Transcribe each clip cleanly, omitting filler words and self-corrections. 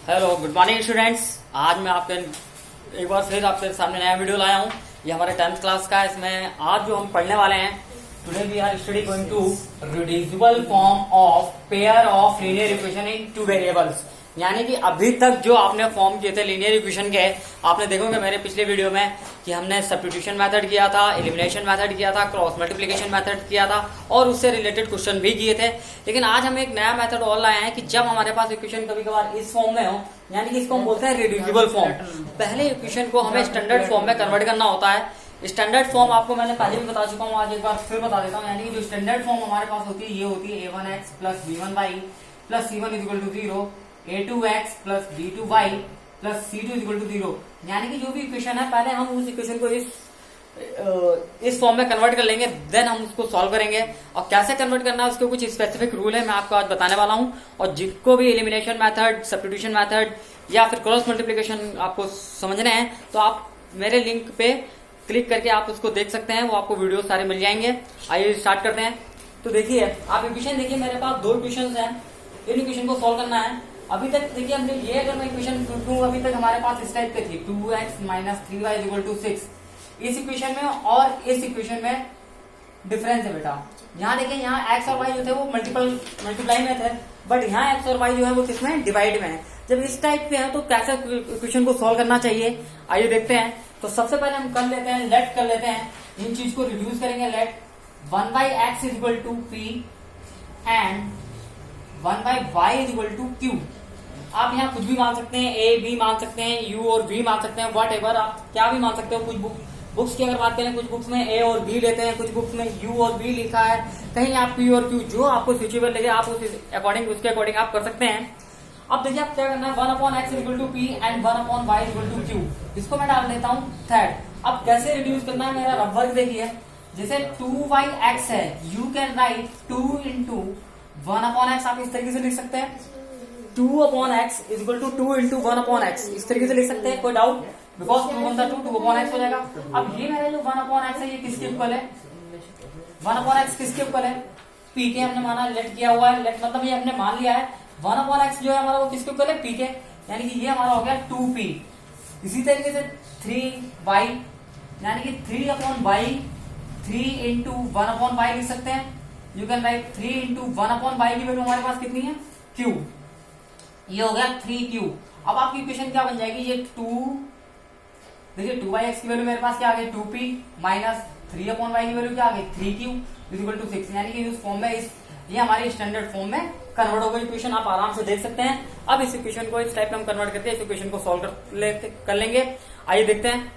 Hello good morning students. आज मैं आपके एक बार फिर आपके सामने नया वीडियो लाया हूँ। ये हमारे 10th क्लास का है। इसमें आज जो हम पढ़ने वाले हैं, today we are study going to reducible form of pair of linear equation in two variables. यानी कि अभी तक जो आपने फॉर्म किए थे लीनियर इक्वेशन के, आपने देखोगे मेरे पिछले वीडियो में कि हमने सब्स्टिट्यूशन मेथड किया था, एलिमिनेशन मेथड किया था, क्रॉस मल्टीप्लिकेशन मेथड किया था और उससे रिलेटेड क्वेश्चन भी किए थे। लेकिन आज हम एक नया मेथड और लाए हैं कि जब हमारे पास इक्वेशन कभी कभार इस फॉर्म में हो, यानी कि इसको हम बोलते हैं रिड्यूसिबल फॉर्म। पहले इक्वेशन को हमें स्टैंडर्ड फॉर्म में कन्वर्ट करना होता है। स्टैंडर्ड फॉर्म आपको मैंने पहले भी बता चुका हूँ, आज एक बार फिर बता देता हूँ। यानी कि जो स्टैंडर्ड फॉर्म हमारे पास होती है, ये होती है a1x plus b1y plus c1 equal to 0, a2x plus b2y plus c2 equal to 0। यानी कि जो भी इक्वेशन है, पहले हम उस इक्वेशन को इस फॉर्म में कन्वर्ट कर लेंगे, देन हम उसको सॉल्व करेंगे। और कैसे कन्वर्ट करना है उसके कुछ स्पेसिफिक रूल है, मैं आपको आज बताने वाला हूं। और जिनको भी एलिमिनेशन मेथड, सब्स्टिट्यूशन मेथड या फिर क्रॉस मल्टीप्लिकेशन आपको समझने हैं, तो आप मेरे लिंक पे क्लिक करके आप उसको देख सकते हैं। वो आपको वीडियो सारे मिल जाएंगे। आइए स्टार्ट करते हैं। तो देखिए, आप इक्वेशन देखिए, मेरे पास दो इक्वेशन है, इन इक्वेशन को सॉल्व करना है। अभी तक देखिए, हमने ये अगर मैं इक्वेशन टू अभी तक हमारे पास इस टाइप पे थी, 2x minus 3y equal to 6। इस इक्वेशन में और इस इक्वेशन में डिफरेंस है बेटा। यहाँ देखिए, यहाँ x और y जो थे वो मल्टीप्लाई में थे, बट यहाँ x और y जो है वो किसमें, डिवाइड में है। जब इस टाइप के है तो कैसे इक्वेशन को सॉल्व करना चाहिए, आइए देखते हैं। तो सबसे पहले हम कर लेते हैं, लेट कर लेते हैं, इन चीज को रिड्यूस करेंगे। Let 1/x is equal to p and 1/y is equal to q। आप यहाँ कुछ भी मान सकते हैं, a b मान सकते हैं, u और v मान सकते हैं, वट एवर आप क्या भी मान सकते हो। कुछ बुक्स की अगर बात करें, कुछ बुक्स में a और b लेते हैं, कुछ बुक्स में u और v लिखा है, कहीं आप p और q, जो आपको सूटेबल लगे आप उसके अकॉर्डिंग आप कर सकते हैं। अब देखिए, आप क्या करना है, 1/x equal to p and 1/y equal to q। इसको मैं डाल देता हूँ थर्ड। अब कैसे रिड्यूस करना है, मेरा रफ वर्क देखिए। जैसे 2yx है, you can right 2 into 1/x। आप इस तरीके से लिख सकते हैं, 2/x is equal to 2 into 1/x, इस तरीके से लिख सकते हैं। कोई डाउट? बिकॉज 2 1 2 2/x हो जाएगा। अब ये मेरा जो 1/x है, ये किसके इक्वल है, 1/x किसके इक्वल है, p के हमने माना, लेट किया हुआ है। लेट मतलब ये हमने मान लिया है 1/x जो है हमारा वो किसके इक्वल है, p के। यानी कि ये हमारा हो गया 2p। इसी तरीके से 3y, यानी कि 3/y, 3 इंटू 1/y लिख सकते हैं। You can right 3 into 1/y की वैल्यू हमारे पास कितनी है, q। ये हो गया 3q। अब आपकी इक्वेशन क्या बन जाएगी, ये 2, देखिए 2x की वैल्यू मेरे पास क्या आ गई, 2p माइनस 3/y की वैल्यू क्या आ गई, 3q इज इक्वल टू 6। यानी कि इस फॉर्म में ये हमारी स्टैंडर्ड फॉर्म में कन्वर्ट हो गई इक्वेशन। आप आराम से देख सकते हैं। अब इस इक्वेशन को इस टाइप में हम कन्वर्ट करके इस इक्वेशन को सॉल्व कर लेंगे। आइए देखते हैं।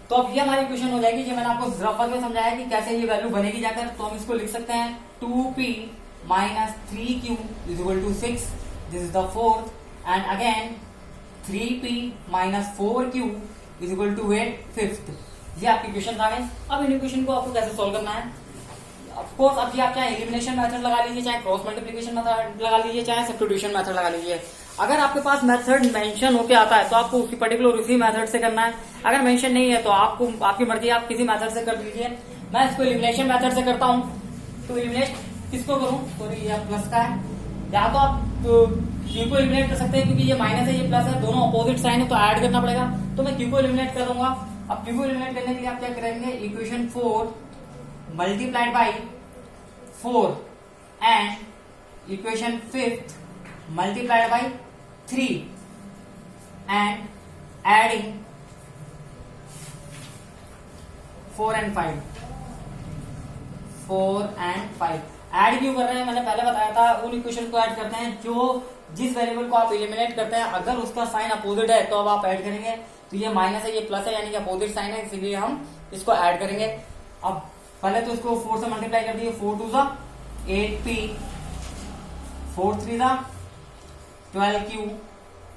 तो अब ये हमारी इक्वेशन हो जाएगी, जो मैंने आपको रफ वर्क में समझाया कि कैसे ये वैल्यू बनेगी जाकर। तो हम इसको लिख सकते हैं 2p minus 3q is equal to 6। This is the fourth, and again 3p minus 4q is equal to 8 fifth. ये आपकी इक्वेशन आ गई। अब इन इक्वेशन को आपको कैसे सॉल्व करना है, ऑफकोर्स अब ये आप चाहे एलिमिनेशन मेथड लगा लीजिए, चाहे क्रॉस मल्टीप्लिकेशन मेथड लगा लीजिए, चाहे सब्स्टिट्यूशन मेथड लगा लीजिए। अगर आपके पास मेथड मेंशन होके आता है तो आपको उसी पर्टिकुलर उसी मेथड से करना है। अगर मेंशन नहीं है तो आपको आपकी मर्जी, आप किसी मेथड से कर लीजिए। मैं इसको एलिमिनेशन मेथड से करता हूँ। तो एलिमिनेट किसको करूँ, सॉरी ये प्लस का है, या तो आप क्यू को एलिमिनेट कर सकते हैं, क्योंकि ये माइनस है ये प्लस है, दोनों अपोजिट साइन है तो ऐड करना पड़ेगा। तो मैं क्यू को एलिमिनेट कर दूंगा। अब क्यू को एलिमिनेट करने के लिए आप क्या करेंगे, equation 4 multiplied by 4 and equation 5th multiplied by 3 and adding 4 and 5। 4 and 5 add क्यों कर रहे हैं, मैंने पहले बताया था। उन इक्वेशन को ऐड करते हैं जो जिस वेरिएबल को आप एलिमिनेट करते हैं, अगर उसका साइन अपोजिट है तो अब आप ऐड करेंगे। तो ये माइनस है ये प्लस है, यानी कि अपोजिट साइन है, इसीलिए हम इसको ऐड करेंगे। अब पहले तो इसको 4 से मल्टीप्लाई कर दिए, 4 2 8p, 4 3 12q,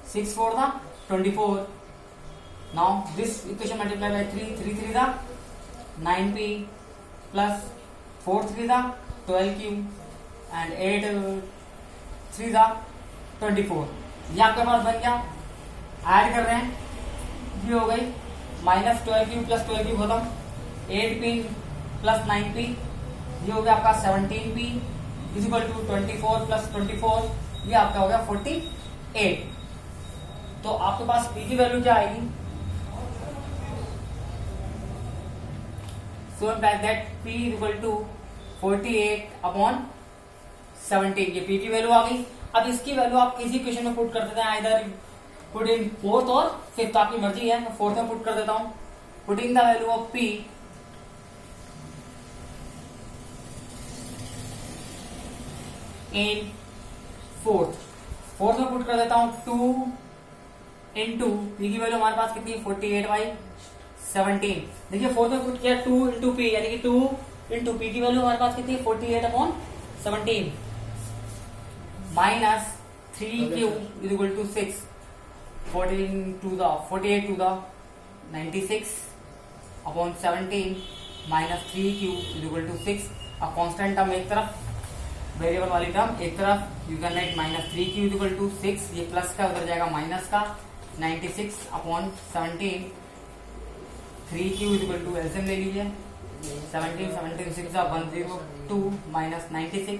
6 4 24। Now this equation multiply by 3, 3 3 9p plus 4 3 12q and 8 3 24। ये आपके पास बन गया। ऐड कर रहे हैं, ये हो गई माइनस 12q प्लस 12q खत्म, 8p प्लस 9p, ये हो गया आपका 17p is equal to 24 plus 24, ये आपका हो गया 48। तो आपके पास पी की वैल्यू क्या आएगी, so that P equal to 48/17, ये पी की वैल्यू आ गई। अब इसकी वैल्यू आप किसी क्वेश्चन में पुट कर देते हैं, आइदर पुट इन फोर्थ और फिफ्थ, आपकी मर्जी है। मैं फोर्थ में पुट कर देता हूं, putting the value of P in fourth में पुट कर देता हूं 2 इंटू पी की वैल्यू हमारे पास कितनी, 48/17। देखिए फोर्थ में पुट किया 2 इंटू पी, यानी कि 2 इंटू पी की वैल्यू हमारे पास कितनी, 48/17 minus 3q is equal to 6, 48 to the 96/17 minus 3q is equal to 6। अब कांस्टेंट टर्म एक तरफ, वेरिएबल वाली टर्म एक तरफ, you can write minus 3q is equal to 6, ये प्लस का उधर जाएगा माइनस का, 96/17, 3q is equal to LCM ले लीजिए, 17 6 102 minus 96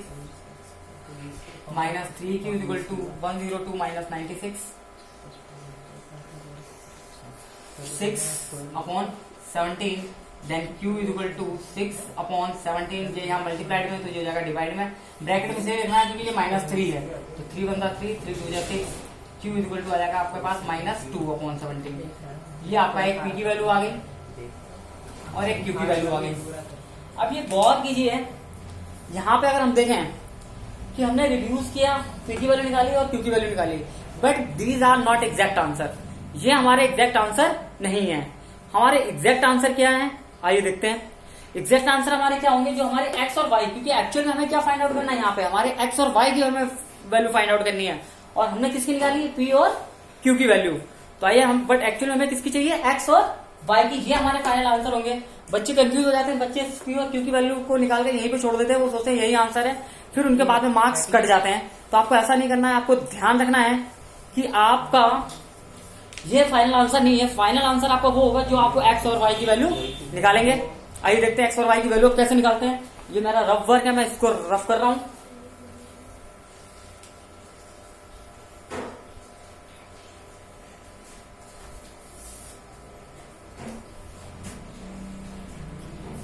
minus 3q is equal to 102 minus 96, 6/17, then q is equal to 6/17, ये यहाँ मल्टीप्लाइड में तो ये जाएगा डिवाइड में, ब्रैकेट में से लिखना है क्योंकि ये -3 है, तो 3 बनता 3 2 6, q इज इक्वल टू आ जाएगा आपके पास -2/17। ये आपका एक p की वैल्यू आ गई और एक q की वैल्यू आ गई। अब ये गौर कीजिए, यहाँ पे अगर हम देखें कि हमने रिड्यूस किया, पी की वैल्यू निकाली और क्यू की वैल्यू निकाली, but these are not exact answer, ये हमारे एग्जैक्ट आंसर नहीं है। हमारे एग्जैक्ट आंसर क्या है, आइए देखते हैं। एग्जैक्ट आंसर हमारे क्या होंगे, जो हमारे एक्स और वाई, क्योंकि एक्चुअल में हमें क्या फाइंड आउट करना है, यहाँ पे हमारे एक्स और वाई की हमें वैल्यू फाइंड आउट करनी है, और हमने किसकी निकाली, पी और क्यू की वैल्यू। तो आइए हम, बट एक्चुअल में हमें किसकी चाहिए, एक्स और वाई की, ये हमारे फाइनल आंसर होंगे। बच्चे कंफ्यूज हो जाते हैं, बच्चे पी और क्यू की वैल्यू को निकाल के यहीं पे छोड़ देते हैं, वो सोचते हैं यही आंसर है, फिर उनके बाद में मार्क्स कट जाते हैं। तो आपको ऐसा नहीं करना है, आपको ध्यान रखना है कि आपका ये फाइनल आंसर नहीं है, फाइनल आंसर आपका वो होगा जो आपको एक्स और वाई की वैल्यू निकालेंगे। आइए देखते हैं एक्स और वाई की वैल्यू कैसे निकालते हैं। ये मेरा रफ वर्क है, मैं इसको रफ कर रहा हूं।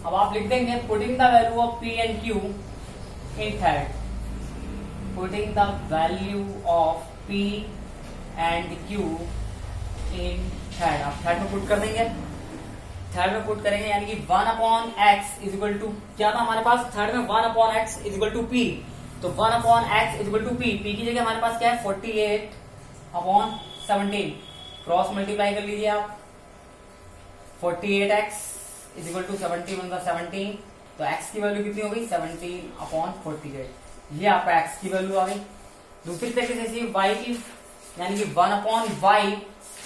अब आप लिख देंगे putting the value of p and q in third, putting the value of p and q in third. आप थर्ड में पुट कर देंगे, थर्ड में पुट करेंगे, यानी कि 1/x इज इक्वल टू क्या था हमारे पास, थर्ड में 1/x is equal to P, तो 1/x is equal to P, P की जगह हमारे पास क्या है 48/17, क्रॉस मल्टीप्लाई कर लीजिए आप, 48x इज इक्वल टू 70 तो x की वैल्यू कितनी हो गई 17/48, ये आपका x की वैल्यू आ गई। दूसरी तरीके से y की, यानी कि 1/y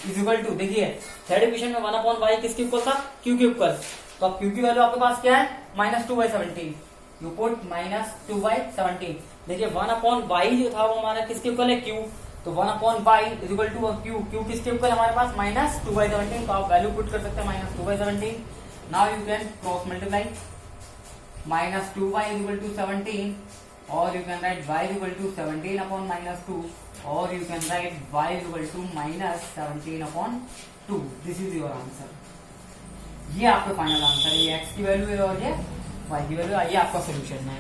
इज इक्वल टू, देखिए थर्ड इक्वेशन में 1/y किसके इक्वल था, q के इक्वल, तो अब q की वैल्यू आपके पास क्या है -2/17, यू पुट -2/17। देखिए 1/y जो था वो हमारा किसके इक्वल है, q, तो 1/y is equal to q किसके इक्वल हमारे पास -2/17, तो आप वैल्यू पुट कर सकते हैं -2/17। Now you can cross multiply, -2y is equal to 17, और you can write y is equal to 17/-2, और you can write y is equal to -17/2। This is your answer. ये आपका फाइनल आंसर है, ये x की वैल्यू है और ये y की वैल्यू, ये आपका सोल्यूशन है।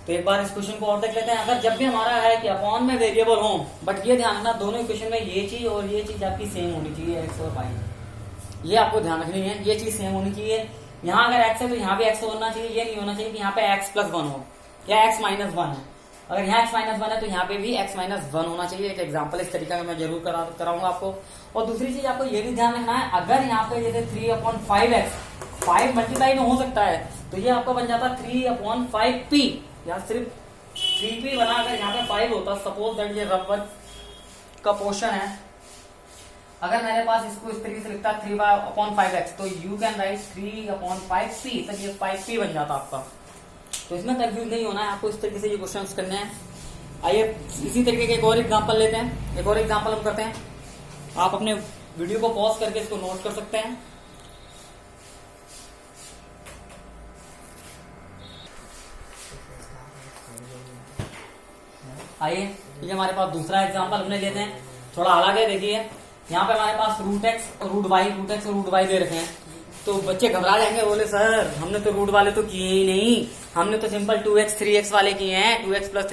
तो एक बार इस क्वेश्चन को और देख लेते हैं। अगर जब भी हमारा है कि अपॉन में वेरिएबल हो, बट ये ध्यान रखना दोनों इक्वेशन में ये चीज और ये चीज आपकी सेम होनी चाहिए, x और y, ये आपको ध्यान रखनी है, ये चीज सेम होनी चाहिए। यहाँ अगर x है तो यहाँ भी x होना चाहिए, ये नहीं होना चाहिए कि यहाँ पे x+1 हो या x-1 है। अगर यहाँ x-1 है तो यहाँ पे भी x-1 होना चाहिए। एक एग्जांपल इस तरीका का मैं जरूर कराऊंगा आपको। और दूसरी चीज आपको ये भी ध्यान रखना है, अगर यहाँ पे जैसे 3/5x 5 मल्टीप्लाई में हो सकता है, तो ये आपका बन जाता 3/5p, या सिर्फ 3p बना, अगर यहाँ पे 5 होता, सपोज दैट ये रफ वर्क का पोर्शन है, अगर मेरे पास इसको इस तरीके से लिखता 3/5x, तो यू कैन राइट 3/5p, तक ये 5p बन जाता आपका। तो इसमें कंफ्यूज नहीं होना है, आपको इस तरीके से ये क्वेश्चंस करने हैं। आइए इसी तरीके के एक और एग्जांपल लेते हैं, एक और एग्जांपल हम करते हैं। आप अपने वीडियो को पॉज करके इसको नोट कर सकते हैं। आइए ये हमारे पास दूसरा एग्जांपल हमने लेते हैं। थोड़ा अलग है। देखिए यहाँ पे हमारे पास रूट एक्स और रूट वाई दे रखे हैं, तो बच्चे घबरा जाएंगे, बोले सर हमने तो रूट वाले तो किए ही नहीं, हमने तो सिंपल 2x 3x वाले किए हैं, 2x plus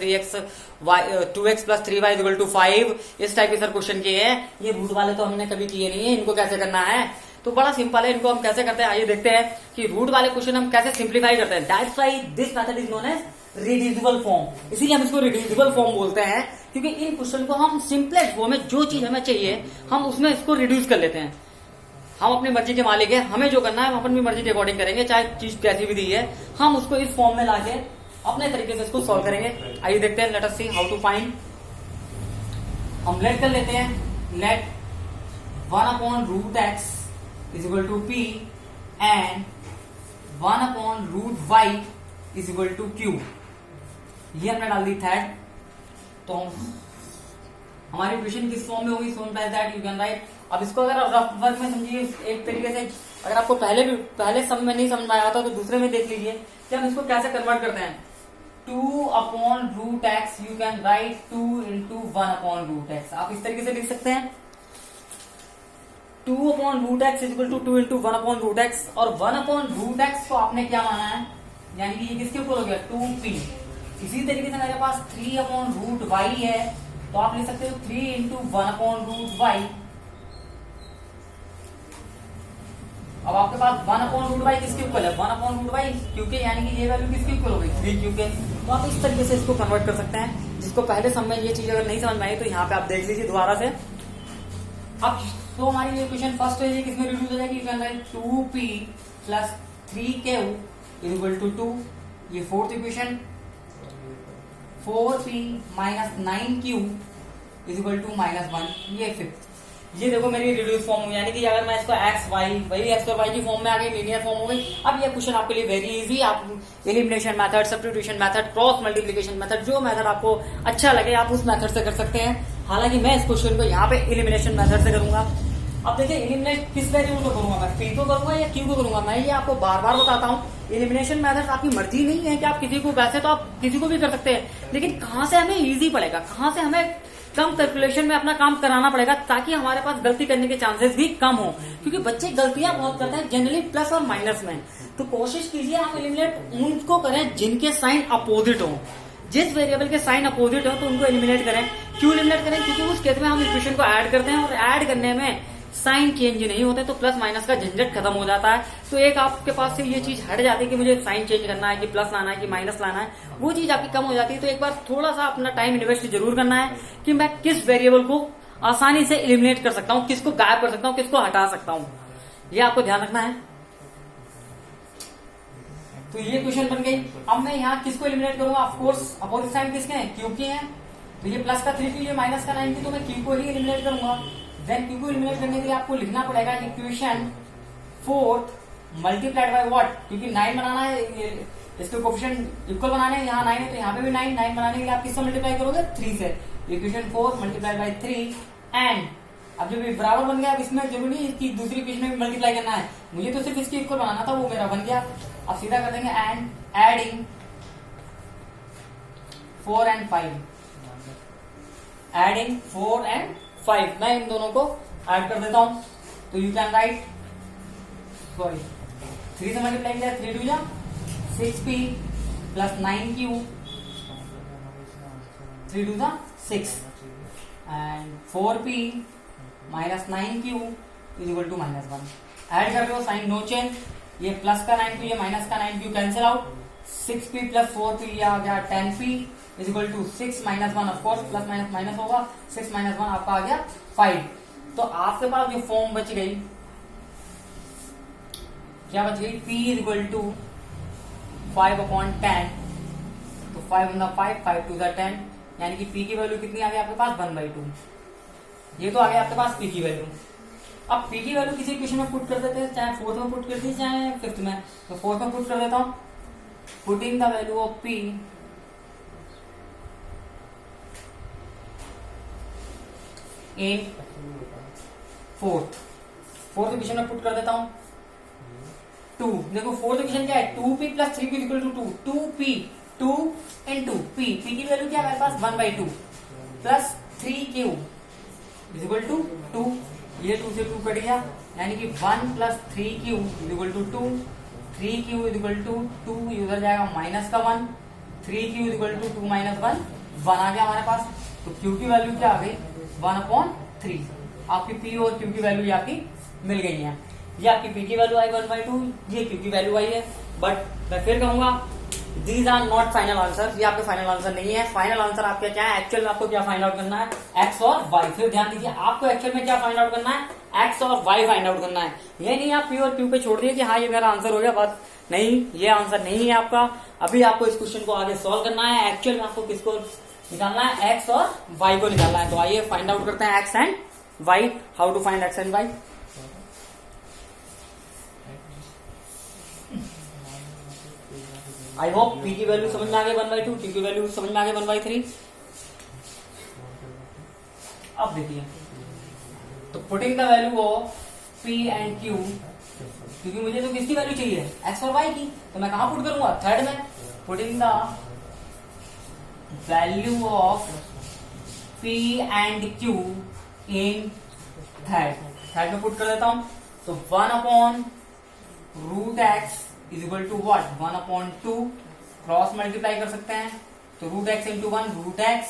3y equal to 5, इस टाइप के सर क्वेश्चन किए हैं, ये रूट वाले तो हमने कभी किए नहीं है, इनको कैसे करना है। तो बड़ा सिंपल है, इनको हम कैसे करते हैं आइए देखते हैं कि रूट वाले क्वेश्चन हम कैसे सिंप्लीफाई करते हैं। That's why this method is known as reducible form, इसीलिए हम इसको रिड्यूसिबल फॉर्म बोलते हैं, क्योंकि इन क्वेश्चन को हम सिंपलेस्ट फॉर्म में जो चीज हमें चाहिए हम उसमें इसको रिड्यूस कर लेते हैं। हम अपनी मर्जी के मालिक है, हमें जो करना है हम अपनी मर्जी के अकॉर्डिंग करेंगे, चाहे चीज कैसी भी दी है हम उसको इस फॉर्म में लाके अपने तरीके से इसको सॉल्व करेंगे। आइए देखते हैं, let us see how to find. हम लेट कर लेते हैं, let 1/√x is equal to p and 1/√y is equal to q। ये हमने डाल दी थर्ड, तो हमारी इक्वेशन किस फॉर्म में होगी, so that you can right. अब इसको अगर रफ वर्क में समझिए एक तरीके से, अगर आपको पहले समय में नहीं समझ में आया था तो दूसरे में देख लीजिए कि हम इसको कैसे कन्वर्ट करते हैं। 2/√x you can right 2 into 1/√x, आप इस तरीके से लिख सकते हैं 2/√x equal to 2 into 1/√x, और 1/√x को आपने क्या माना है, यानी कि ये किसके ऊपर हो गया 2p। इसी तरीके से मेरे पास 3/√y है, तो आप लिख सकते हो 3 into 1/√y। अब आपके पास 1/√y किसके इक्वल है 1/√y क्योंकि, यानी कि ये वैल्यू किसके इक्वल हो गई 3q के। तो आप इस तरीके से इसको कन्वर्ट कर सकते हैं, जिसको पहले समय ये चीज अगर नहीं समझ में आई तो यहाँ पे आप देख लीजिए दोबारा से। अब तो हमारी ये क्वेश्चन फर्स्ट है, ये किसमें रिड्यूस हो जाएगी, 2p plus 3q is equal to 2। ये fourth equation 4p minus 9q is equal to -1, ये फिफ्थ। ये देखो मेरी रिड्यूस फॉर्म हुई, यानी कि अगर मैं इसको x y वही x और y की फॉर्म में आ गई, लीनियर फॉर्म हो गई। अब ये क्वेश्चन आपके लिए वेरी इजी, आप elimination method, substitution method, cross multiplication method, जो मेथड आपको अच्छा लगे आप उस मेथड से कर सकते हैं। हालांकि मैं इस क्वेश्चन को यहाँ पे एलिमिनेशन मेथड से करूंगा। अब देखिए एलिमिनेट किस वेरिएबल को करूंगा, मैं p को करूंगा या q को करूंगा, मैं ये आपको बार बार बताता हूँ। एलिमिनेशन मेथड आपकी मर्जी नहीं है कि आप किसी को, वैसे तो आप किसी को भी कर सकते हैं, लेकिन कहाँ से हमें इजी पड़ेगा, कहाँ से हमें कम कैलकुलेशन में अपना काम कराना पड़ेगा, ताकि हमारे पास गलती करने के चांसेस भी कम हो, क्योंकि बच्चे गलतियां बहुत करते हैं जनरली प्लस और माइनस में। तो कोशिश कीजिए आप एलिमिनेट उनको करें जिनके साइन अपोजिट हो, जिस वेरिएबल के साइन अपोजिट हो तो उनको एलिमिनेट करें। क्यों एलिमिनेट करें, क्योंकि उस केस में हम इक्वेशन को ऐड करते हैं और ऐड करने में साइन चेंज नहीं होते, तो प्लस माइनस का झंझट खत्म हो जाता है। तो एक आपके पास से ये चीज हट जाती है कि मुझे साइन चेंज करना है, कि प्लस लाना है कि माइनस लाना है, वो चीज आपकी कम हो जाती है। तो एक बार थोड़ा सा अपना टाइम इन्वेस्ट जरूर करना है कि मैं किस वेरिएबल को आसानी से एलिमिनेट कर सकता हूँ, किसको गायब कर सकता हूँ, किसको हटा सकता हूँ, ये आपको ध्यान रखना है। तो ये क्वेश्चन बन गई। अब मैं यहाँ किसको एलिमिनेट करूंगा, ऑफकोर्स अपोजिट साइन किसके हैं, क्यू के हैं। तो ये प्लस का 3 ये माइनस का 9 तो मैं क्यू को ही एलिमिनेट करूंगा। देन क्यू को एलिमिनेट करने के लिए आपको लिखना पड़ेगा इक्वेशन 4 मल्टीप्लाइड बाय व्हाट, क्योंकि 9 बनाना है, इसके कोफिशिएंट इक्वल बनाने हैं, यहाँ 9 है तो यहाँ पे भी 9 बनाने के लिए आप किससे मल्टीप्लाई करोगे 3 से। इक्वेशन 4 मल्टीप्लाइड बाय 3 एंड अब जब ये बराबर बन गया, अब इसमें जरूरी नहीं कि दूसरी इक्वेशन में भी मल्टीप्लाई करना है, मुझे तो सिर्फ इसकी इक्वल बनाना था, वो मेरा बन गया। अब सीधा कर देंगे and adding 4 and 5, adding 4 and 5, मैं इन दोनों को ऐड कर देता हूं। तो यू कैन राइट, सॉरी 3 से मल्टीप्लाई किया 3 2 6p plus 9q 3 2 6 and 4p minus 9q is equal to -1। Add कर रहे हो, साइन नो चेंज, ये प्लस का 9q ये माइनस का 9q cancel out, 6p plus 4p ये आ गया 10p is equal to 6 - 1, of course plus minus minus होगा, 6 - 1 आपका आ गया 5। तो आपके पास जो फॉर्म बच गई, क्या बच गई, p इज इक्वल टू 5/10, तो 5 × 5 5 2 10, यानी कि p की वैल्यू कितनी आ गई आपके पास 1/2। ये तो आ गया आपके पास p की वैल्यू। अब p की वैल्यू किसी क्वेश्चन में पुट कर देते हैं, चाहे 4th में पुट कर दी चाहे 5th में, तो 4th में पुट कर देता हूं। Putting the value of p in 4th equation में पुट कर देता हूं 2। देखो 4th इक्वेशन क्या है, 2p plus 3p equal to 2, 2p 2 into p की वैल्यू क्या है मेरे पास 1/2 plus 3q is equal to 2, ये 2 से 2 कट गया, यानी कि 1 plus 3q is equal to 2, 3q is equal to 2, उधर जाएगा माइनस का 1, 3q is equal to 2 minus 1 आ गया हमारे पास। तो q की वैल्यू क्या आ गई 1/3। आपकी p और q की वैल्यू आपकी मिल गई है। ये आपकी p की वैल्यू आई 1/2, ये q की वैल्यू आई है। बट मैं फिर कहूंगा these are not final answer, ये आपके फाइनल आंसर नहीं है। फाइनल आंसर आपका क्या है, एक्चुअल में आपको क्या फाइंड आउट करना है, एक्स और वाई। फिर ध्यान दीजिए, आपको एक्चुअल में क्या फाइंड आउट करना है, एक्स और वाई फाइंड आउट करना है। ये नहीं आप पी और क्यू पे छोड़ दिए कि हाँ ये मेरा आंसर हो गया, बात नहीं, ये आंसर नहीं है आपका। अभी आपको इस क्वेश्चन को आगे सॉल्व करना है। एक्चुअल में आपको किसको निकालना है, एक्स और वाई को निकालना है। तो आइए फाइंड आउट करते हैं x and y. How to find x and y. I hope p की वैल्यू समझ में आ गई 1/2, क्यू की वैल्यू समझ में आ गई 1/3। अब देखिए, तो putting the value of p and Q, क्योंकि मुझे तो किसकी वैल्यू चाहिए, एक्स और वाई की, तो मैं कहां पुट करूंगा, थर्ड में। Putting the value of p and q in third में पुट कर देता हूं। तो 1/√x is equal to what, 1/2, cross multiply कर सकते हैं। तो √x इंटू 1, √x,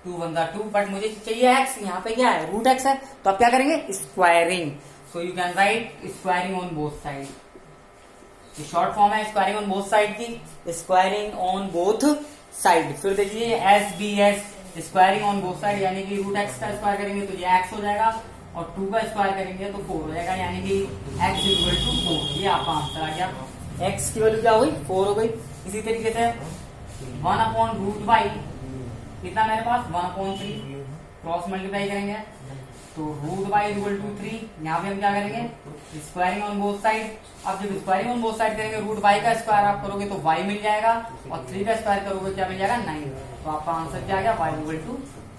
2 1 2, बट मुझे चाहिए x, यहाँ पे क्या है √x है, तो आप क्या करेंगे, squaring. So you can right squaring on both side. तो शॉर्ट फॉर्म है स्क्वायरिंग ऑन बोथ साइड की, स्क्वायरिंग ऑन बोथ साइड। फिर देखिए SBS squaring on both side, यानी कि √x का स्क्वायर करेंगे तो ये x हो जाएगा, और 2 का स्क्वायर करेंगे तो 4 हो जाएगा, यानी कि x इक्वल टू 4। ये आपका आंसर आ गया। x की वैल्यू क्या हो गई, 4 हो गई। इसी तरीके से 1/√y कितना मेरे पास 1/3, क्रॉस मल्टीप्लाई करेंगे तो √y इक्वल टू 3। यहाँ पे हम क्या करेंगे, स्क्वायरिंग ऑन बोथ साइड। अब जब स्क्वायरिंग ऑन बोथ साइड करेंगे, √y का स्क्वायर आप करोगे तो y मिल जाएगा, और 3 का स्क्वायर करोगे क्या मिल जाएगा, 9। तो आपका आंसर क्या आ गया, y इक्वल टू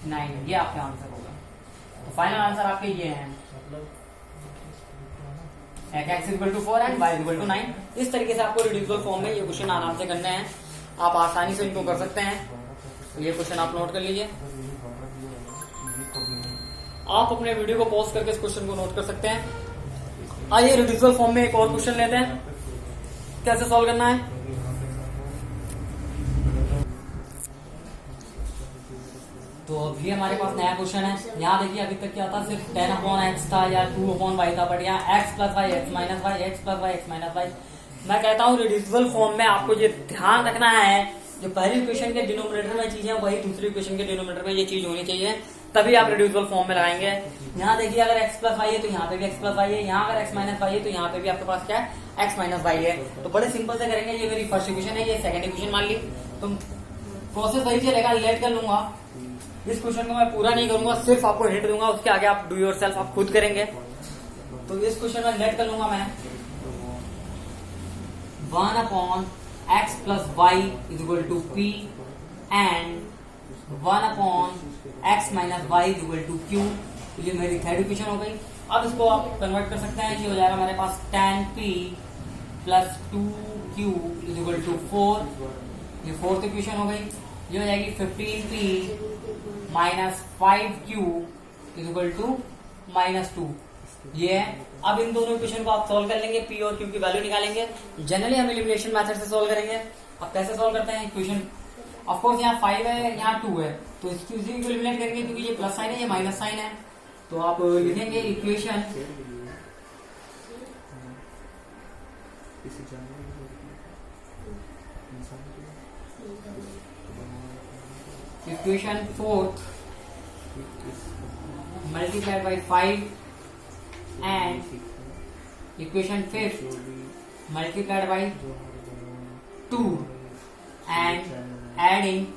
9। ये आपका आंसर होगा। तो फाइनल आंसर आपके ये हैं, x equal to 4 and y equal to 9। इस तरीके से आपको रिड्यूसिबल फॉर्म में ये क्वेश्चन आराम से करने हैं, आप आसानी से इनको कर सकते हैं। तो ये क्वेश्चन आप नोट कर लीजिए। आप अपने वीडियो को पॉज करके इस क्वेश्चन को नोट कर सकते हैं। आइए रिड्यूसिबल फॉर्म में एक और क्वेश्चन लेते हैं, कैसे सॉल्व करना है। तो अभी हमारे पास नया क्वेश्चन है। यहाँ देखिए अभी तक क्या था, सिर्फ 10/x था या 2/y था, बट यहाँ x plus y x minus y, x plus y x minus y. मैं कहता हूँ रिड्यूसिबल फॉर्म में आपको ये ध्यान रखना है, जो पहली इक्वेशन के डिनोमिनेटर में चीज है वही दूसरी इक्वेशन के डिनोमिनेटर में ये चीज होनी चाहिए, तभी आप रिड्यूसिबल फॉर्म में लगाएंगे। यहाँ देखिए अगर x प्लस वाई है तो यहाँ पे भी x प्लस वाई है, यहाँ अगर x माइनस वाई है तो यहाँ पे भी आपके पास क्या है, x माइनस वाई है। तो बड़े सिंपल से करेंगे। ये मेरी फर्स्ट इक्वेशन है, ये सेकंड इक्वेशन मान ली, तो प्रोसेस वही चलेगा, लेट कर लूंगा। इस क्वेश्चन को मैं पूरा नहीं करूंगा, सिर्फ आपको हिंट दूंगा, उसके आगे आप डू योरसेल्फ, आप खुद करेंगे। तो इस क्वेश्चन में लेट कर लूंगा मैं 1/x plus y is equal to p and 1/x minus y is equal to q। ये मेरी थर्ड इक्वेशन हो गई। अब इसको आप कन्वर्ट कर सकते हैं, ये हो जाएगा मेरे पास tan p plus 2q is equal to 4। ये फोर्थ इक्वेशन हो गई। ये हो जाएगी 15p minus 5q is equal to -2। ये है। अब इन दोनों इक्वेशन को आप सॉल्व कर लेंगे, p और q की वैल्यू निकालेंगे। जनरली हम एलिमिनेशन मेथड से सॉल्व करेंगे। अब कैसे सॉल्व करते हैं इक्वेशन, ऑफ कोर्स यहाँ 5 है, यहाँ 2 है, तो इसकी उसी को एलिमिनेट करेंगे, क्योंकि ये प्लस साइन है, ये माइनस साइन है। तो आप लिखेंगे equation equation fourth multiplied by 5 and equation fifth multiplied by 2 and adding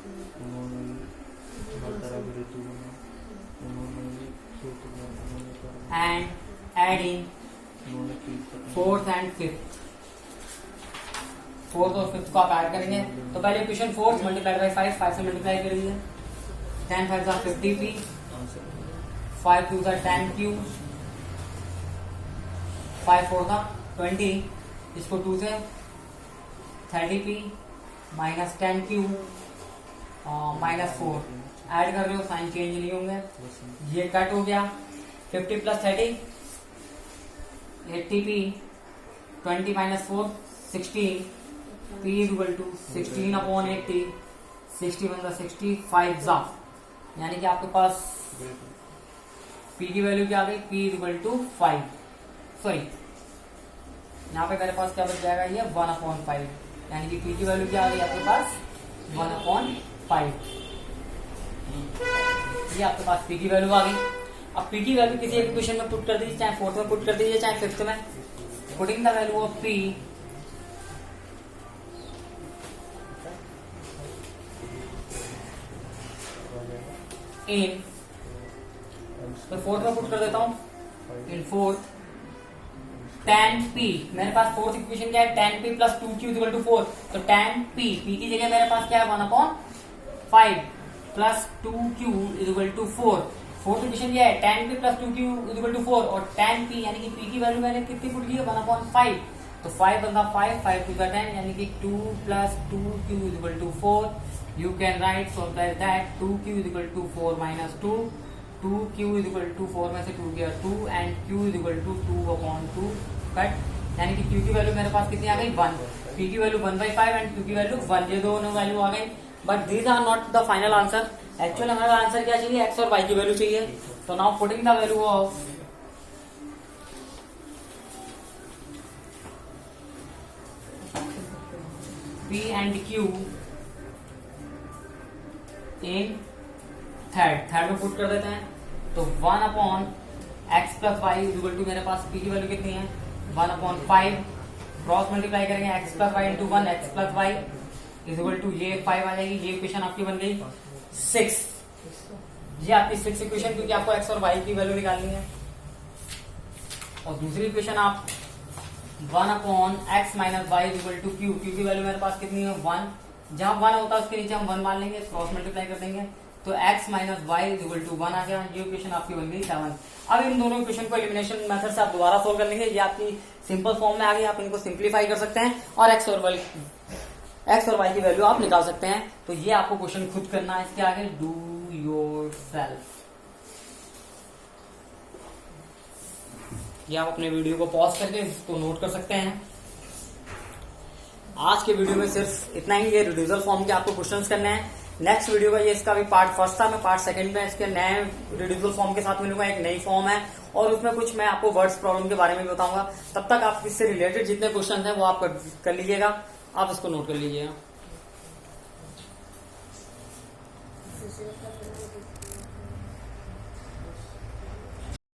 fourth and fifth। Fourth और फिफ्थ को आप ऐड करेंगे। तो पहले इक्वेशन फोर्थ मल्टीप्लाइड बाई 5 से मल्टीप्लाई कर लीजिए। 10 5 50p, 5 2 10q, 5 4 20, इसको 2 से 30p minus 10q minus 4 add कर रहे हो, साइन चेंज नहीं होंगे। ये कट हो गया, 50 plus 30 80p 20 minus 4 16 p is equal to 16 upon 80 60 बन 65 जा, यानी कि आपके पास p की वैल्यू क्या आ गई, p is equal to 5, sorry यहाँ पे मेरे पास क्या बच जाएगा, ये 1/5, यानी कि p की वैल्यू क्या आ गई आपके पास 1/5, ये आपके पास p की वैल्यू आ गई। अब p की वैल्यू किसी एक इक्वेशन में पुट कर दीजिए, चाहे 4th में पुट कर दीजिए चाहे 5th में। Putting the value of p इन, तो 4th में पुट कर देता हूं, इन 4th tan p, मेरे पास 4th इक्वेशन क्या है, tan p plus 2q equal to 4, तो tan p की जगह मेरे पास क्या है 1/5 plus 2q equal to 4। 4th equation क्या है, tan p plus 2q equal to 4 और tan p यानी कि p की वैल्यू मैंने कितनी पुट की है 1/5, तो 5 बन 5 5 टू 10, यानी कि 2 plus 2q equal to 4। You can write so that 2q equal to 4 minus 2, 2q equal to 4 में से 2 गया 2 and q equal to 2/2 cut, यानी कि q की वैल्यू मेरे पास कितनी आ गई 1, p की वैल्यू 1/5 एंड q की वैल्यू 1, ये दोनों वैल्यू आ गई। But these are not the final answer, actually हमारा आंसर क्या चाहिए, x और y की वैल्यू चाहिए। तो now putting the value of p and q in third में पुट कर देते हैं, तो 1/x plus Y equal to मेरे पास p की वैल्यू कितनी है 1/5, क्रॉस मल्टीप्लाई करेंगे x plus y into 1, x plus y is equal to ये 5 आ जाएगी, ये इक्वेशन आपकी बन गई 6, ये आपकी 6 इक्वेशन, क्योंकि आपको x और y की वैल्यू निकालनी है। और दूसरी इक्वेशन आप 1/x minus y equal to q की वैल्यू मेरे पास कितनी है 1, जहां 1 होता है उसके नीचे हम 1 मान लेंगे, क्रॉस मल्टीप्लाई कर देंगे, तो x minus y equal to 1 आ गया, ये इक्वेशन आपकी बन गई 7। अब इन दोनों इक्वेशन को एलिमिनेशन मेथड से आप दोबारा सोल्व कर लेंगे, ये आपकी सिंपल फॉर्म में आ गई, आप इनको सिंप्लीफाई कर सकते हैं और x और y की वैल्यू आप निकाल सकते हैं। तो ये आपको क्वेश्चन खुद करना है, इसके आगे डू योर सेल्फ। ये आप अपने वीडियो को पॉज करके इसको नोट कर सकते हैं। आज के वीडियो में सिर्फ इतना ही, ये रिड्यूसर फॉर्म के आपको क्वेश्चंस करने हैं। नेक्स्ट वीडियो का ये इसका भी पार्ट फर्स्ट था, मैं पार्ट सेकंड में इसके नए रिड्यूसर फॉर्म के साथ मिलूंगा, एक नई फॉर्म है और उसमें कुछ मैं आपको वर्ड्स प्रॉब्लम के बारे में भी बताऊंगा। तब तक आप इससे रिलेटेड जितने क्वेश्चन हैं वो आप कर लीजिएगा, आप इसको नोट कर लीजिएगा।